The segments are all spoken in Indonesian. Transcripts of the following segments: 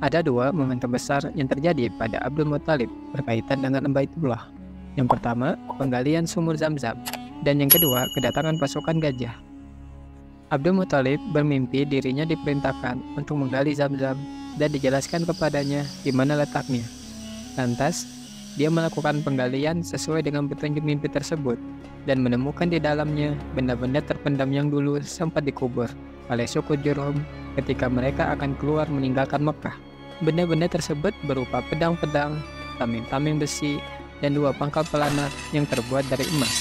Ada dua momentum besar yang terjadi pada Abdul Muthalib berkaitan dengan Baitullah. Yang pertama, penggalian sumur Zam-Zam, dan yang kedua, kedatangan pasukan gajah. Abdul Muthalib bermimpi dirinya diperintahkan untuk menggali Zam-Zam dan dijelaskan kepadanya di mana letaknya. Lantas, dia melakukan penggalian sesuai dengan petunjuk mimpi tersebut dan menemukan di dalamnya benda-benda terpendam yang dulu sempat dikubur oleh suku Jurhum ketika mereka akan keluar meninggalkan Mekah. Benda-benda tersebut berupa pedang-pedang, tameng-tameng besi, dan dua pangkal pelana yang terbuat dari emas.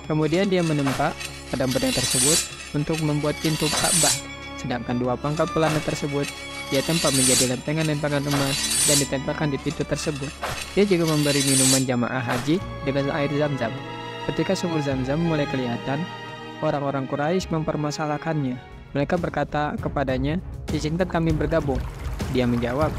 Kemudian dia menempa pedang-pedang tersebut untuk membuat pintu Ka'bah, sedangkan dua pangkal pelana tersebut dia tempat menjadi lempengan-lempengan emas dan ditempelkan di pintu tersebut. Dia juga memberi minuman jamaah haji dengan air Zam-Zam. Ketika sumur Zam-Zam mulai kelihatan, orang-orang Quraisy mempermasalahkannya. Mereka berkata kepadanya, "Izinkan kami bergabung." Dia menjawab,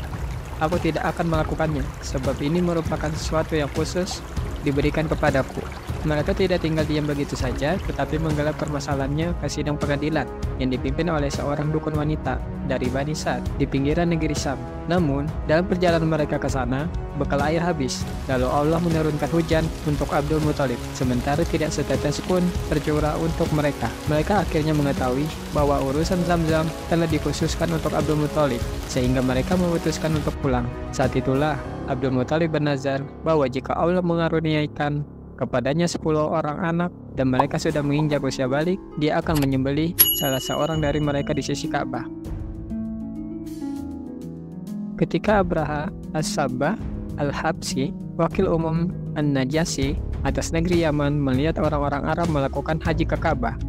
"Aku tidak akan melakukannya, sebab ini merupakan sesuatu yang khusus diberikan kepadaku." Mereka tidak tinggal diam begitu saja, tetapi menggelar permasalahannya ke sidang pengadilan yang dipimpin oleh seorang dukun wanita dari Bani Sa'd di pinggiran negeri Syam. Namun, dalam perjalanan mereka ke sana, bekal air habis. Lalu Allah menurunkan hujan untuk Abdul Muthalib, sementara tidak setetes pun tercurah untuk mereka. Mereka akhirnya mengetahui bahwa urusan Zam-Zam telah dikhususkan untuk Abdul Muthalib, sehingga mereka memutuskan untuk pulang. Saat itulah Abdul Muthalib bernazar bahwa jika Allah mengaruniakan kepadanya 10 orang anak dan mereka sudah menginjak usia balik, dia akan menyembelih salah seorang dari mereka di sisi Ka'bah. Ketika Abraha As-Sabbah Al-Habsyi, wakil umum An-Najasyi atas negeri Yaman, melihat orang-orang Arab melakukan haji ke Ka'bah,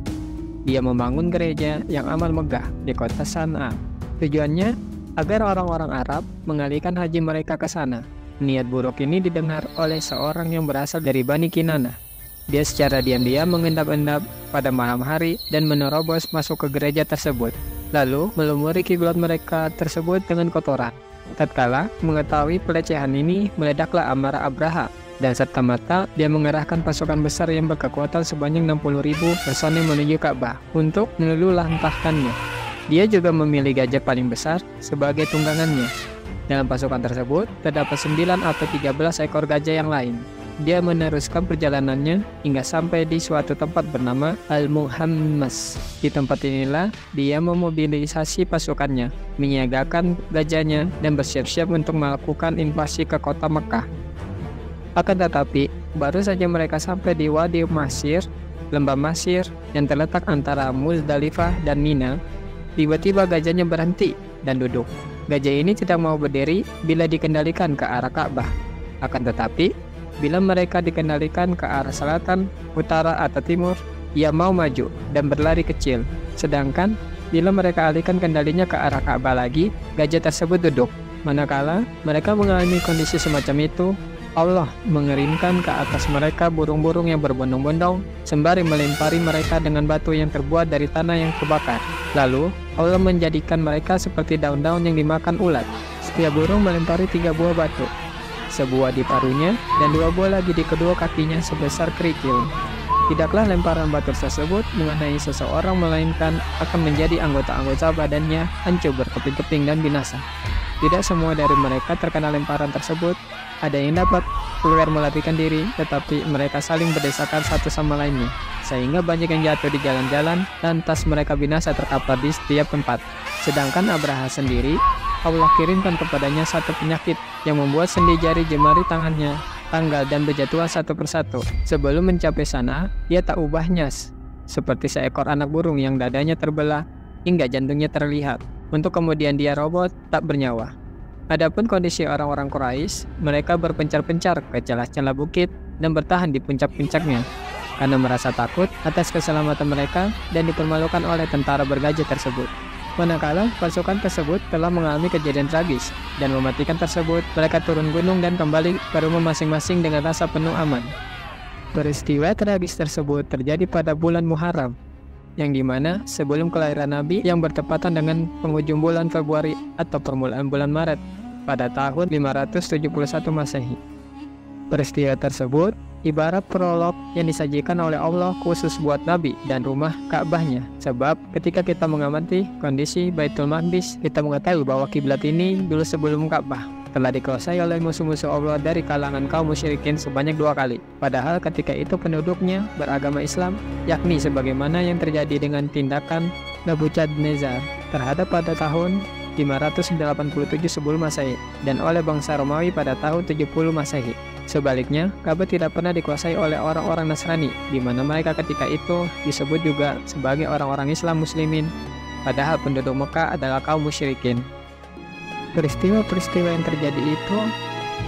dia membangun gereja yang amat megah di kota San'a. Tujuannya agar orang-orang Arab mengalihkan haji mereka ke sana. Niat buruk ini didengar oleh seorang yang berasal dari Bani Kinanah. Dia secara diam-diam mengendap-endap pada malam hari dan menerobos masuk ke gereja tersebut, lalu melumuri kiblat mereka tersebut dengan kotoran. Tatkala mengetahui pelecehan ini, meledaklah amarah Abraha, dan serta-merta dia mengerahkan pasukan besar yang berkekuatan sebanyak 60.000 personil menuju Ka'bah untuk meluluhlantahkannya. Dia juga memilih gajah paling besar sebagai tunggangannya. Dalam pasukan tersebut, terdapat 9 atau 13 ekor gajah yang lain. Dia meneruskan perjalanannya hingga sampai di suatu tempat bernama Al-Muhammas. Di tempat inilah dia memobilisasi pasukannya, menyiagakan gajahnya, dan bersiap-siap untuk melakukan invasi ke kota Mekah. Akan tetapi, baru saja mereka sampai di Wadi Masir, lembah Masir yang terletak antara Muzdalifah dan Mina, tiba-tiba gajahnya berhenti dan duduk. Gajah ini tidak mau berdiri bila dikendalikan ke arah Ka'bah. Akan tetapi, bila mereka dikendalikan ke arah selatan, utara, atau timur, ia mau maju dan berlari kecil. Sedangkan, bila mereka alihkan kendalinya ke arah Ka'bah lagi, gajah tersebut duduk. Manakala mereka mengalami kondisi semacam itu, Allah mengerimkan ke atas mereka burung-burung yang berbondong-bondong, sembari melempari mereka dengan batu yang terbuat dari tanah yang terbakar. Lalu, Allah menjadikan mereka seperti daun-daun yang dimakan ulat. Setiap burung melempari 3 buah batu, sebuah di paruhnya dan 2 buah lagi di kedua kakinya sebesar kerikil. Tidaklah lemparan batu tersebut mengenai seseorang, melainkan akan menjadi anggota-anggota badannya hancur berkeping-keping dan binasa. Tidak semua dari mereka terkena lemparan tersebut. Ada yang dapat keluar melarikan diri, tetapi mereka saling berdesakan satu sama lainnya, sehingga banyak yang jatuh di jalan-jalan, lantas mereka binasa terkapar di setiap tempat. Sedangkan Abraha sendiri, Allah kirimkan kepadanya satu penyakit yang membuat sendi jari jemari tangannya tanggal dan berjatuhan satu persatu. Sebelum mencapai sana, dia tak ubahnya seperti seekor anak burung yang dadanya terbelah hingga jantungnya terlihat, untuk kemudian dia robot tak bernyawa. Adapun kondisi orang-orang Quraisy, mereka berpencar-pencar ke celah-celah bukit dan bertahan di puncak-puncaknya karena merasa takut atas keselamatan mereka dan dipermalukan oleh tentara bergajah tersebut. Manakala pasukan tersebut telah mengalami kejadian tragis dan mematikan tersebut, mereka turun gunung dan kembali ke rumah masing-masing dengan rasa penuh aman. Peristiwa tragis tersebut terjadi pada bulan Muharram, yang dimana sebelum kelahiran Nabi yang bertepatan dengan penghujung bulan Februari atau permulaan bulan Maret pada tahun 571 Masehi. Peristiwa tersebut ibarat prolog yang disajikan oleh Allah khusus buat Nabi dan rumah Ka'bahnya. Sebab ketika kita mengamati kondisi Baitul Maqdis, kita mengetahui bahwa kiblat ini dulu sebelum Ka'bah telah dikuasai oleh musuh-musuh Allah dari kalangan kaum musyrikin sebanyak 2 kali. Padahal ketika itu penduduknya beragama Islam, yakni sebagaimana yang terjadi dengan tindakan Nebukadnezar terhadap pada tahun 587 sebelum Masehi dan oleh bangsa Romawi pada tahun 70 Masehi. Sebaliknya, Ka'bah tidak pernah dikuasai oleh orang-orang Nasrani, di mana mereka ketika itu disebut juga sebagai orang-orang Islam Muslimin, padahal penduduk Mekah adalah kaum musyrikin. Peristiwa-peristiwa yang terjadi itu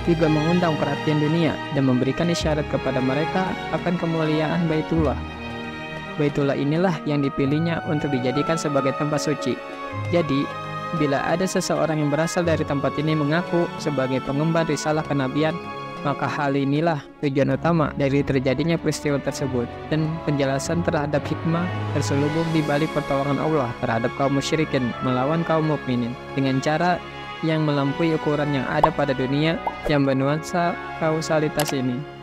juga mengundang perhatian dunia dan memberikan isyarat kepada mereka akan kemuliaan Baitullah. Baitullah inilah yang dipilihnya untuk dijadikan sebagai tempat suci. Jadi, bila ada seseorang yang berasal dari tempat ini mengaku sebagai pengemban risalah kenabian, maka hal inilah tujuan utama dari terjadinya peristiwa tersebut dan penjelasan terhadap hikmah terselubung di balik pertolongan Allah terhadap kaum musyrikin melawan kaum mukminin dengan cara yang melampaui ukuran yang ada pada dunia yang bernuansa kausalitas ini.